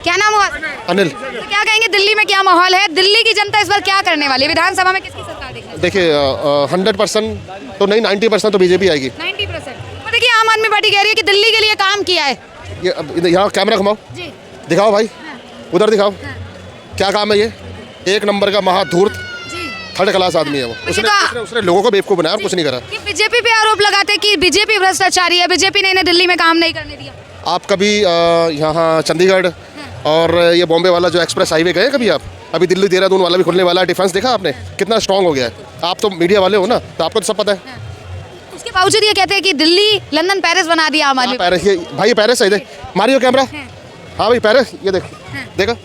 क्या नाम हुआ? अनिल। तो क्या कहेंगे, दिल्ली में क्या माहौल है? दिल्ली की जनता इस बार क्या करने वाली है? विधानसभा में किसकी सरकार देखने? देखिए 100% तो नहीं, 90% तो बीजेपी आएगी। 90%। और देखिए, आम आदमी पार्टी कह रही है कि दिल्ली के लिए काम किया है। ये यहाँ कैमरा घुमाओ, जी दिखाओ भाई, हाँ। उधर दिखाओ। हाँ। क्या काम है ये? एक नंबर का महाधूर्त जी। थर्ड क्लास आदमी है वो। उसने लोगों को बेवकूफ़ बनाया और कुछ नहीं करा। कि बीजेपी पे आरोप लगाते हैं कि बीजेपी भ्रष्टाचारी है, बीजेपी ने इन्हें दिल्ली में काम नहीं करने दिया। आप कभी यहाँ चंडीगढ़ और ये बॉम्बे वाला जो एक्सप्रेस हाईवे गए कभी आप? अभी दिल्ली देहरादून वाला भी खुलने वाला है, डिफेंस देखा आपने कितना स्ट्रांग हो गया है? आप तो मीडिया वाले हो ना, तो आपको तो सब पता है। उसके बावजूद ये कहते हैं कि दिल्ली लंदन पेरिस बना दिया आम आदमी। पेरिस, ये भाई पेरिस है, देख मारियो कैमरा। हाँ भाई पेरिस, ये देख, देखा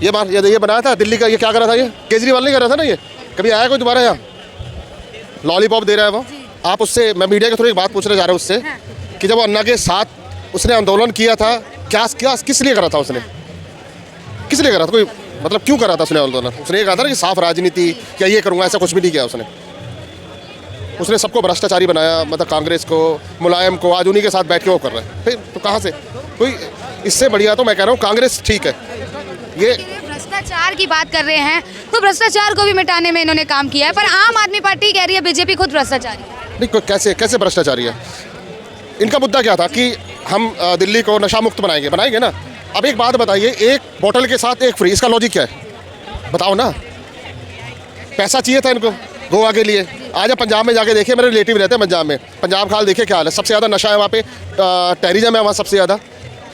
ये मार, ये बनाया था दिल्ली का। ये क्या करा था? ये केजरीवाल नहीं कर रहा था ना? ये कभी आया कोई दोबारा यहाँ? लॉलीपॉप दे रहा है वो। आप उससे, मैं मीडिया के थ्रू एक बात पूछने जा रहा हूँ उससे कि जब वो अन्ना के साथ उसने आंदोलन किया था, क्या किस लिए करा था उसने? किस लिए करा था? कोई मतलब क्यों करा था उसने आंदोलन? उसने ये कहा था ना कि साफ राजनीति या ये करूँगा, ऐसा कुछ भी नहीं किया उसने। उसने सबको भ्रष्टाचारी बनाया, मतलब कांग्रेस को, मुलायम को, आज उन्हीं के साथ बैठ के वो कर रहे हैं। फिर तो कहाँ से कोई इससे बढ़िया? तो मैं कह रहा हूँ कांग्रेस ठीक है। ये भ्रष्टाचार की बात कर रहे हैं, तो भ्रष्टाचार को भी मिटाने में इन्होंने काम किया है, पर आम आदमी पार्टी कह रही है बीजेपी खुद भ्रष्टाचारी है। नहीं, कैसे भ्रष्टाचारी है? इनका मुद्दा क्या था कि हम दिल्ली को नशा मुक्त बनाएंगे ना। अब एक बात बताइए, एक बोतल के साथ एक फ्री, इसका लॉजिक क्या है? बताओ ना। पैसा चाहिए था इनको गोवा के लिए। आज आप पंजाब में जाके देखिए, मेरे रिलेटिव रहते हैं पंजाब में, पंजाब खाल देखिए क्या हाल है। सबसे ज़्यादा नशा है वहाँ पे, टेररिज्म है वहाँ सबसे ज़्यादा।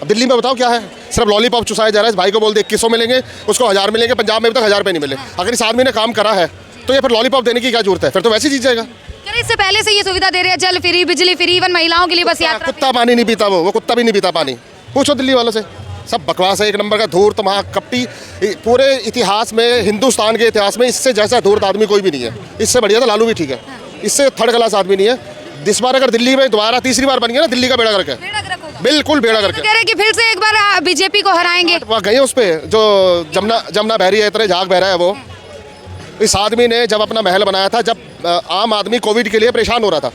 अब दिल्ली में बताओ क्या है? सिर्फ लॉलीपॉप चुसाया जा रहा है। इस भाई को बोल दे 2100 मिलेंगे, उसको 1000 मिलेंगे। पंजाब में अभी तक 1000 रुपये नहीं मिले। अगर इस आदमी ने काम करा है तो ये फिर लॉलीपॉप देने की क्या जरूरत है? फिर तो वैसे ही जीत जाएगा। इससे पहले से ये सुविधा दे रहे हैं, जल फ्री, बिजली फ्री, इवन महिलाओं के लिए बस यात्रा। कुत्ता पानी नहीं पीता वो कुत्ता भी नहीं पीता पानी। पूछो दिल्ली वालों से, सब बकवास है, एक नंबर का धूर्त महाकपटी। पूरे इतिहास में, हिंदुस्तान के इतिहास में इससे जैसा धूर्त आदमी कोई भी नहीं है। इससे बढ़िया तो लालू भी ठीक है, इससे थर्ड क्लास आदमी नहीं है। इस बार अगर दिल्ली में दोबारा तीसरी बार बन गया ना, दिल्ली का बेड़ा करके, बिल्कुल बेड़ा करके। कह रहे कि फिर से एक बार बीजेपी को हराएंगे। वहाँ गए उस पे जो जमुना बह रही है, इतने झाग बह रहा है वो। इस आदमी ने जब अपना महल बनाया था, जब आम आदमी कोविड के लिए परेशान हो रहा था,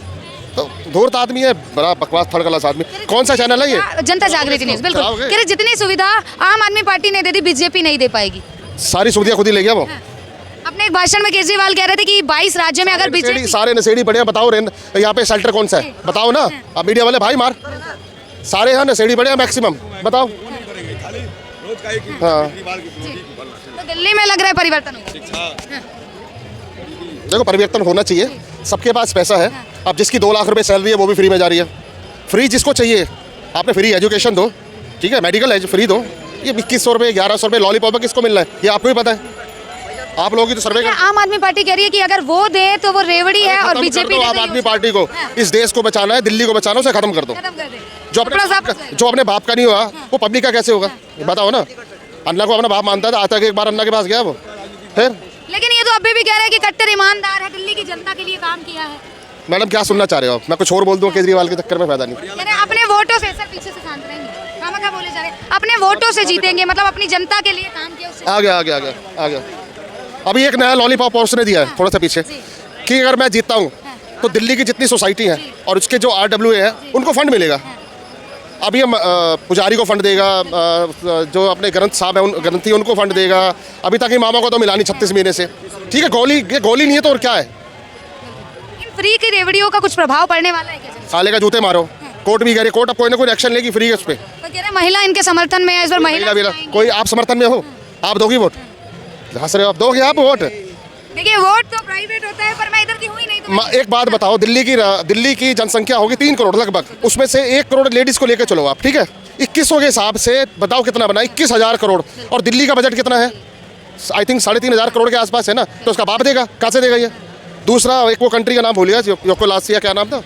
तो धूर्त आदमी है, बड़ा बकवास थर्ड क्लास आदमी। कौन सा चैनल है ये? जनता जागृति न्यूज़। बिल्कुल कह रहे जितनी सुविधा आम आदमी पार्टी ने दे दी, बीजेपी नहीं दे पाएगी। सारी सुविधा खुद ही ले गया वो। अपने एक भाषण में केजरीवाल कह रहे थे कि 22 राज्यों में अगर बीजेपी, सारे नशेड़ी बढ़िया। बताओ यहाँ पे शेल्टर कौन सा है? बताओ ना। अब मीडिया वाले भाई मार, सारे यहाँ नशेड़ी बढ़िया मैक्सिमम। बताओ। हाँ, तो दिल्ली में लग रहा है परिवर्तन होगा। देखो परिवर्तन होना चाहिए, सबके पास पैसा है। अब जिसकी 2 लाख रुपए सैलरी है वो भी फ्री में जा रही है। फ्री जिसको चाहिए, आपने फ्री एजुकेशन दो, ठीक है, मेडिकल फ्री दो। ये 2100 रुपये 1100 रुपये लॉलीपॉप में किसको मिल रहा है? ये आपको ही पता है। आप लोगों की तो सर्वे आम आदमी पार्टी कह रही है कि अगर वो दे तो वो रेवड़ी है, और बीजेपी आम आदमी पार्टी को इस देश को बचाना है, दिल्ली को बचाना, उसे खत्म कर दो। जो अपने बाप का नहीं हुआ वो पब्लिक का कैसे होगा? बताओ ना। अन्ना को अपना बाप मानता था, आता कि एक बार अन्ना के पास गया वो। फिर लेकिन ये तो अभी भी कह रहे हैं कि कट्टर ईमानदार है, दिल्ली की जनता के लिए काम किया है। मैडम क्या सुनना चाह रहे हो आप? मैं कुछ और बोल दूं, केजरीवाल के चक्कर में फायदा नहीं। अपने वोटों से, सर पीछे से शांत रहेंगे, मामा क्या बोले जा रहे हैं, अपने वोटों से जीतेंगे, मतलब अपनी जनता के लिए काम किया उससे। आ गया। अभी एक नया लॉलीपॉप उसने दिया है थोड़ा सा पीछे, कि अगर मैं जीतता हूँ तो दिल्ली की जितनी सोसाइटी है और उसके जो RWA है उनको फंड मिलेगा। अब ये पुजारी को फंड देगा, जो अपने ग्रंथ साहब है ग्रंथी उनको फंड देगा। अभी तक ही मामा को तो मिला नहीं 36 महीने से। ठीक है, गोली नहीं है तो और क्या है? फ्री की रेवड़ियों का कुछ प्रभाव पड़ने वाला है क्या? साले का जूते मारो। कोर्ट भी कह रही, कोर्ट अब कोई ना कोई एक्शन लेगी फ्री है उस पर। तो कह रहे महिला इनके समर्थन में है, इस बार महिला कोई आप समर्थन में हो? आप दोगी वोट? हंस रहे हो आप? दोगे आप वोट? देखिए वोट तो प्राइवेट होता है, पर मैं इधर की हुई नहीं तो एक बात बताओ, दिल्ली की जनसंख्या होगी 3 करोड़ लगभग, उसमें से 1 करोड़ लेडीज को लेकर चलो आप, ठीक है। 2100 के हिसाब से बताओ कितना बना? 21,000 करोड़। और दिल्ली का बजट कितना है? आई थिंक 3,500 करोड़ के आसपास है ना। तो उसका बाप देगा, कहाँ से देगा ये? दूसरा एक वो कंट्री का नाम भूल गया, योकोलासिया क्या नाम था,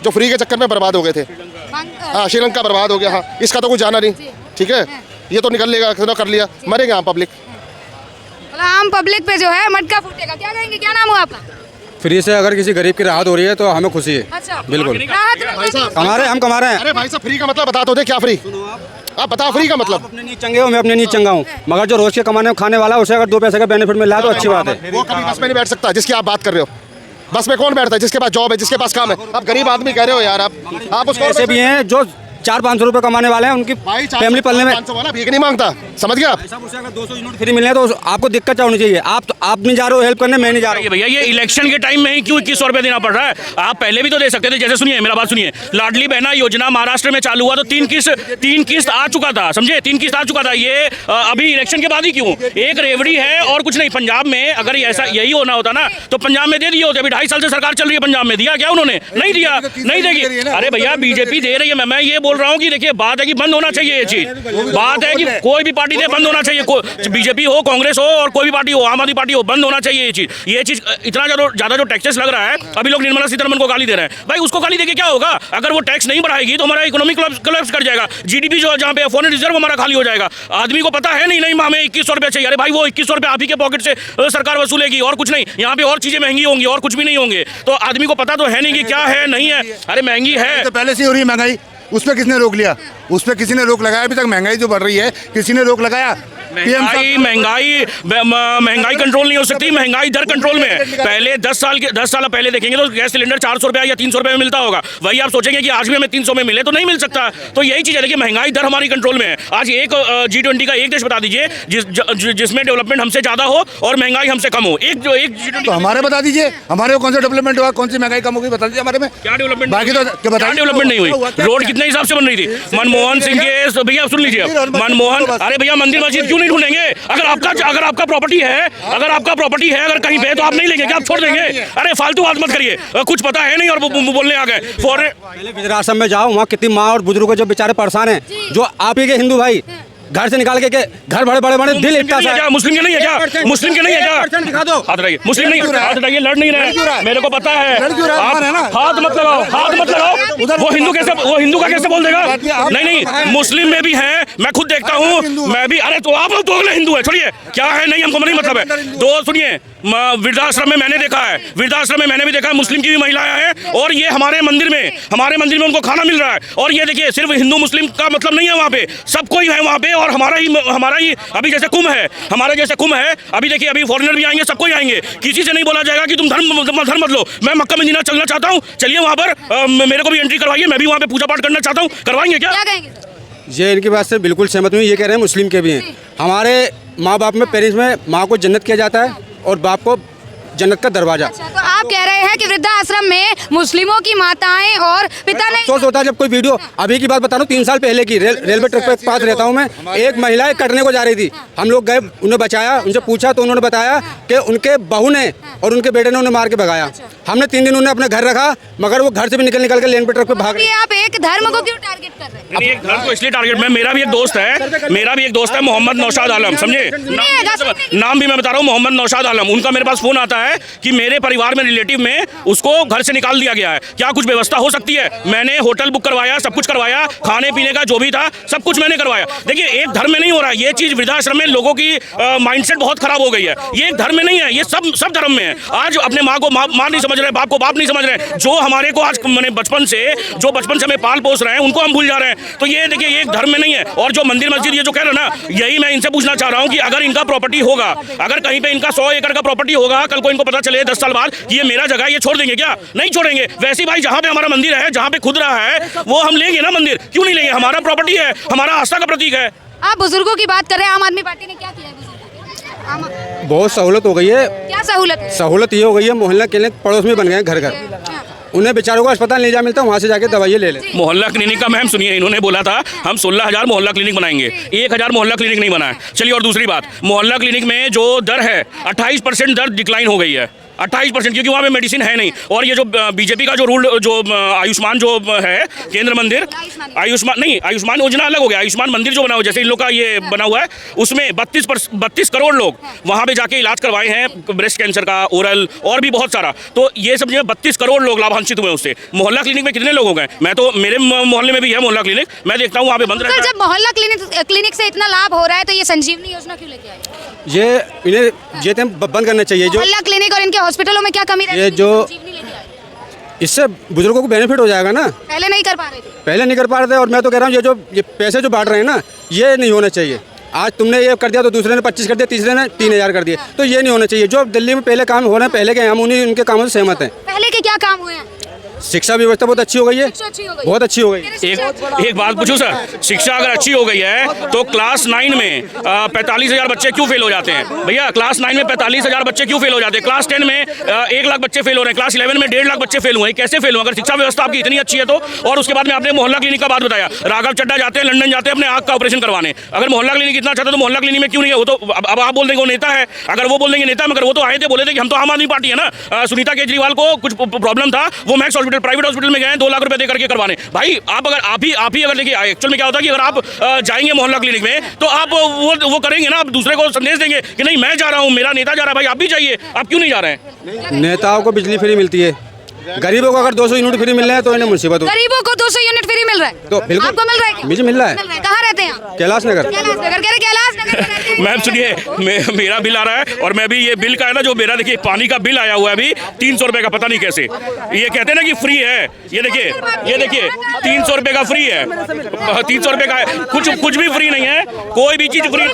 जो फ्री के चक्कर में बर्बाद हो गए थे। हाँ, श्रीलंका बर्बाद हो गया। हाँ, इसका तो कुछ जाना नहीं, ठीक है। ये तो निकल लेगा, कर लिया, मरेगा आम पब्लिक। आम पब्लिक पे जो है मटका फूटेगा। क्या कहेंगे, क्या नाम हुआ आपका? फ्री से अगर किसी गरीब की राहत हो रही है तो हमें खुशी है। अच्छा, बिल्कुल। कमा रहे हैं। अरे भाई साहब, फ्री का मतलब बता दो, क्या फ्री? आप बताओ फ्री का मतलब। अपने नीच चंगे हो, मैं अपने नीच चंगा हूँ, मगर जो रोज के कमाने खाने वाला है उसे अगर 2 पैसे का बेनिफिट मिल रहा है तो अच्छी बात है। वो कभी बस में नहीं बैठ सकता जिसकी आप बात कर रहे हो। बस में कौन बैठता है? जिसके पास जॉब है, जिसके पास काम है। आप गरीब आदमी कह रहे हो यार, आप उसको ऐसे भी हैं जो 400-500 रुपए कमाने वाले हैं, उनकी भाई फैमिली पलने में 500 वाला भीख नहीं मांगता, समझ गया आप? साहब उसे अगर 200 यूनिट फ्री मिलने हैं तो आपको दिक्कत क्या होनी चाहिए? आप नहीं जा रहे हो हेल्प करने, मैं नहीं जा रहा हूँ। भैया ये इलेक्शन के टाइम में ही क्यों 2100 रुपए देना पड़ रहा है? आप पहले भी तो दे सकते थे। जैसे सुनिए, मेरा बात सुनिए, लाडली बहना योजना महाराष्ट्र में चालू हुआ तो 3 किस्त आ चुका था, समझे? 3 किस्त आ चुका था। ये अभी इलेक्शन के बाद ही क्यों? एक रेवड़ी है और कुछ नहीं। पंजाब में अगर ऐसा यही होना होता ना तो पंजाब में दे दिए होते। अभी 2.5 साल से सरकार चल रही है पंजाब में, दिया क्या उन्होंने? नहीं दिया, नहीं देगी। अरे भैया बीजेपी दे रही है। मैं ये बोल रहा हूँ कि देखिए, बात है कि बंद होना चाहिए ये चीज। बात है कि कोई भी पार्टी दे, बंद होना चाहिए। बीजेपी हो, कांग्रेस हो और कोई भी पार्टी हो, आम आदमी पार्टी हो, बंद होना चाहिए ये चीज। ये चीज इतना ज्यादा जो टैक्सेस लग रहा है, अभी लोग निर्मला सीतारमण को गाली दे रहे हैं। भाई उसको गाली देके क्या होगा? अगर वो टैक्स नहीं बढ़ाएगी तो हमारा इकोनॉमी कोलैप्स कर जाएगा। जीडीपी जो जहाँ पे फॉरेन रिजर्व हमारा खाली हो जाएगा। आदमी को पता है नहीं हमें 2100 रुपए चाहिए। अरे भाई वो 2100 रुपए आप ही के पॉकेट से सरकार वसूलेगी और कुछ नहीं। यहाँ पे और चीजें महंगी होंगी और कुछ भी नहीं होंगे। तो आदमी को पता तो है नहीं कि क्या है नहीं है। अरे महंगी है तो पहले से हो रही है महंगाई, उस पर किसने रोक लिया? उस पर किसी ने रोक लगाया? अभी तक महंगाई जो बढ़ रही है किसी ने रोक लगाया? महंगाई कंट्रोल नहीं हो सकती। महंगाई दर कंट्रोल में है। पहले 10 साल पहले देखेंगे तो गैस सिलेंडर 400 रुपए या 300 रुपए में मिलता होगा। वही आप सोचेंगे कि आज भी हमें 300 में मिले तो नहीं मिल सकता। तो यही चीज है, देखिए महंगाई दर हमारी कंट्रोल में है। आज एक G20 का एक देश बता दीजिए जिसमें डेवलपमेंट हमसे ज्यादा हो और महंगाई हमसे कम हो। एक G20 तो हमारे बता दीजिए, हमारे कौन सा डेवलपमेंट हुआ, कौन सी महंगाई कम होगी, बता दीजिए हमारे में। क्या डेवलपमेंट? बाकी तो क्या डेवलपमेंट नहीं हुई? रोड कितने हिसाब से बन रही थी? मनमोहन सिंह के भैया सुन लीजिए, मनमोहन, अरे भैया मंदिर मस्जिद क्यों नहीं ढूंढेंगे? अगर आपका प्रॉपर्टी है, अगर कहीं पे तो आप नहीं लेंगे क्या? आप छोड़ देंगे? अरे फालतू बात मत करिए, कुछ पता है नहीं और बोलने आ गए। पहले वृद्धाश्रम में जाओ, वहाँ कितनी माँ और बुजुर्ग जो बेचारे परेशान हैं, जो आप ही के हिंदू भाई घर से निकाल के घर बड़े दिल इतना सा। मुस्लिम के नहीं है क्या? मुस्लिम के नहीं है क्या? दिखा दो। हाथ हटाइए। मुस्लिम नहीं, हाथ हटाइए। लड़ नहीं रहे, मेरे को पता है। हाथ मत लगाओ। वो हिंदू का कैसे बोल देगा? नहीं, मुस्लिम में भी है, मैं खुद देखता हूँ, मैं भी। अरे तो आप लोग दोगले हिंदू है, छोड़िए। क्या है नहीं, हमको नहीं मतलब है। दो सुनिए, वृद्धाश्रम में मैंने देखा है, भी देखा है, मुस्लिम की भी महिलाएं हैं और ये हमारे मंदिर में उनको खाना मिल रहा है। और ये देखिए, सिर्फ हिंदू मुस्लिम का मतलब नहीं है, वहाँ पे सबको ही है वहाँ पे। और हमारा ही अभी जैसे कुंभ है, हमारे जैसे कुंभ है। अभी देखिए, अभी फॉरेनर भी आएंगे, सबको ही आएंगे। किसी से नहीं बोला जाएगा कि तुम धर्म मत लो। मैं मक्का मदीना चलना चाहता हूँ, चलिए वहाँ पर मेरे को भी एंट्री करवाइए, मैं भी वहाँ पे पूजा पाठ करना चाहता हूँ, करवाएंगे क्या? ये इनकी बात से बिल्कुल सहमत हूँ। ये कह रहे हैं मुस्लिम के भी हैं। हमारे माँ बाप में, पेरेंट्स में माँ को जन्नत किया जाता है और बाप को जन्नत का दरवाजा। अच्छा, तो आप कह रहे हैं कि वृद्धाश्रम में मुस्लिमों की माताएं और पिता नहीं। अफसोस होता है जब कोई वीडियो, अभी की बात बता रहा हूँ, 3 साल पहले की, रेलवे ट्रैक पे पास रहता हूँ मैं। एक महिला कटने को जा रही थी, हम लोग गए, उन्हें बचाया, उनसे पूछा तो उन्होंने बताया कि उनके बहू ने और उनके बेटे ने उन्हें मार के भगाया। हमने 3 दिन उन्हें अपने घर रखा, मगर वो घर से भी निकल के लेन पे ट्रक पे भाग रहे। आप एक धर्म को क्यों टारगेट कर रहे हैं? एक धर्म को इसलिए टारगेट में, मेरा भी एक दोस्त है मोहम्मद नौशाद आलम, समझे? नाम भी मैं बता रहा हूँ, मोहम्मद नौशाद आलम। उनका मेरे पास फोन आता है कि मेरे परिवार में, रिलेटिव में उसको घर से निकाल दिया गया है, क्या कुछ व्यवस्था हो सकती है? मैंने होटल बुक करवाया, सब कुछ करवाया, खाने पीने का जो भी था सब कुछ मैंने करवाया। देखिए, एक धर्म में नहीं हो रहा है ये चीज। वृद्धाश्रम में लोगों की माइंडसेट बहुत खराब हो गई है। ये एक धर्म में नहीं है, ये सब धर्म में है। आज अपने माँ को माँ नहीं समझ रहे, बाप को बाप नहीं समझ रहे। जो हमारे को आज मैंने बचपन से हमें पाल पोस रहे हैं, उनको हम भूल जा रहे हैं। तो ये देखिए, ये एक धर्म में नहीं है। और जो मंदिर मस्जिद ये जो कह रहे हैं ना, यही मैं इनसे पूछना चाह रहा हूँ कि अगर इनका प्रॉपर्टी होगा, अगर कहीं पे इनका 100 एकड़ का प्रॉपर्टी होगा, कल को इनको पता चले 10 साल बाद कि ये मेरा जगह, ये छोड़ देंगे क्या? नहीं छोड़ेंगे। वैसे भाई, जहाँ पे हमारा मंदिर है, जहाँ पे खुद रहा है, वो हम लेंगे ना मंदिर, क्यों नहीं लेंगे? हमारा प्रॉपर्टी है, हमारा आस्था का प्रतीक है। आप बुजुर्गों की बात कर रहे हैं, आम आदमी पार्टी ने क्या किया है बुजुर्गों के? बहुत सहूलत हो गई है। क्या सहूलत है? सहूलत ये हो गई है, मोहल्ला क्लिनिक पड़ोस में बन गए घर घर। उन्हें बेचारों को अस्पताल नहीं जा मिलता, वहाँ से जाके दवाइयाँ ले लेते। मोहल्ला क्लिनिक का मैम सुनिए, इन्होंने बोला था हम 16,000 मोहल्ला क्लिनिक बनाएंगे, 1,000 मोहल्ला क्लिनिक नहीं बना है। चलिए, और दूसरी बात, मोहल्ला क्लिनिक में जो दर है 28% दर डिक्लाइन हो गई है। 28%, क्योंकि वहाँ पे मेडिसिन है नहीं। और ये जो बीजेपी का जो रूल, जो आयुष्मान जो है केंद्र मंदिर, आयुष्मान योजना अलग हो गया, आयुष्मान मंदिर जो बना हुआ, जैसे इन लोग का ये बना हुआ है, उसमें 32 करोड़ लोग वहाँ पे जाके इलाज करवाए हैं, ब्रेस्ट कैंसर का, ओरल और भी बहुत सारा। तो ये सब जो 32 करोड़ लोग लाभान्वित हुए उससे। मोहल्ला क्लिनिक में कितने लोग हो गए? मैं तो, मेरे मोहल्ले में भी है मोहल्ला क्लिनिक, मैं देखता हूँ वहाँ पे बंद रहता है। जब मोहल्ला क्लिनिक से इतना लाभ हो रहा है तो ये संजीवनी योजना क्यों लेके आए? ये इन्हें बंद करना चाहिए। जो मोहल्ला क्लिनिक और इनके हॉस्पिटलों में क्या कमी रहती है? ये जो इससे बुजुर्गों को बेनिफिट हो जाएगा ना। पहले नहीं कर पा रहे थे। पहले नहीं कर पा रहे थे। और मैं तो कह रहा हूँ, ये पैसे जो बांट रहे हैं ना, ये नहीं होना चाहिए। आज तुमने ये कर दिया तो दूसरे ने 25 कर दिया, तीसरे ने 3,000 कर दिया, तो ये नहीं होना चाहिए। जो दिल्ली में पहले काम हो रहे हैं, पहले के हम उन्हीं उनके कामों से सहमत हैं। पहले के क्या काम हुए हैं? शिक्षा व्यवस्था बहुत अच्छी हो गई है, शिक्षा अच्छी हो गई। बहुत अच्छी हो गई। एक बात पूछूं सर, शिक्षा अगर अच्छी हो गई है तो क्लास 9 में 45,000 बच्चे क्यों फेल हो जाते हैं भैया? क्लास 9 में 45,000 बच्चे क्यों फेल हो जाते हैं? क्लास 10 में 1 लाख बच्चे फेल हो रहे हैं, क्लास 11 में 1.5 लाख बच्चे फेल हुए हैं। कैसे फेल हुए? अगर शिक्षा व्यवस्था आपकी इतनी अच्छी है तो। और उसके बाद में आपने मोहल्ला क्लिनिक का बात बताया। राघव चड्डा जाते हैं लंदन जाते हैं अपने आँख का ऑपरेशन करवाने। अगर मोहल्ला क्लिनिक इतना अच्छा था तो मोहल्ला क्लिनिक में क्यों नहीं है? वो तो अब आप बोल देंगे वो नेता है, अगर वो बोल देंगे नेता, मगर वो तो आए थे बोले थे कि हम तो आम आदमी पार्टी है ना। सुनीता केजरीवाल को कुछ प्रॉब्लम था, वो मैक्स हॉस्पिटल प्राइवेट हॉस्पिटल में गए 2 लाख रुपए दे करके करवाने। भाई आप अगर आप ही अगर देखिए एक्चुअल में क्या होता है कि अगर आप जाएंगे मोहल्ला क्लिनिक में तो आप वो करेंगे ना, आप दूसरे को संदेश देंगे कि नहीं मैं जा रहा हूँ, मेरा नेता जा रहा है, भाई आप भी जाइए। आप क्यों नहीं जा रहे हैं? नेताओं को बिजली फ्री मिलती है, गरीबों को अगर 200 यूनिट फ्री मिल रहे हैं तो इन्हें मुसीबत हो। गरीबों को 200 यूनिट फ्री मिल रहा है तो बिल्कुल आपको मिल रहा है क्या? मुझे मिल रहा है। कहाँ रहते हैं आप? कैलाश नगर। कैलाश नगर कह रहे कैलाश नगर में रहते हैं। मैम सुनिए, मेरा बिल आ रहा है और मैं भी ये बिल का है ना, जो मेरा देखिए पानी का बिल आया हुआ है अभी 300 रुपए का, पता नहीं कैसे। ये कहते हैं ना कि फ्री है, ये देखिए 300 रुपए का फ्री है, 300 रुपए का है, कुछ भी फ्री नहीं है, कोई भी चीज फ्री।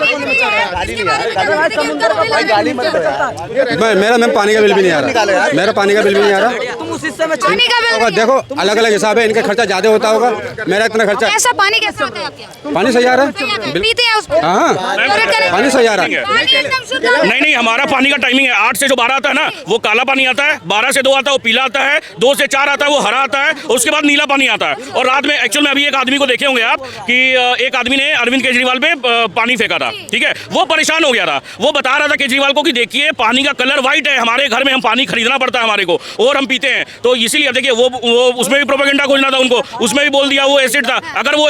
मेरा मैम पानी का बिल भी नहीं आ रहा, मेरा पानी का बिल भी नहीं आ रहा। पानी का बिल देखो अलग अलग हिसाब है, इनका खर्चा ज्यादा होता होगा, मेरा इतना खर्चा। ऐसा पानी कैसे होता है आपके यहाँ? पानी सही आ रहा है, पीते हैं उसको? हाँ पानी सही आ रहा है। पानी एकदम शुद्ध है। नहीं, हमारा पानी का टाइमिंग है 8 से जो 12 आता है ना, वो काला पानी आता है, 12 से 2 आता है वो पीला आता है, 2 से 4 आता है वो हरा आता है, उसके बाद नीला पानी आता है। और रात में एक्चुअल में अभी एक आदमी को देखे होंगे आप कि एक आदमी ने अरविंद केजरीवाल पे पानी फेंका था, ठीक है, वो परेशान हो गया था। वो बता रहा था केजरीवाल को कि देखिए पानी का कलर व्हाइट है, हमारे घर में हम पानी खरीदना पड़ता है हमारे को और हम पीते हैं। तो इसीलिए देखिए वो उसमें भी प्रोपेगेंडा खोजना था उनको, उसमें भी बोल दिया वो एसिड था। अगर वो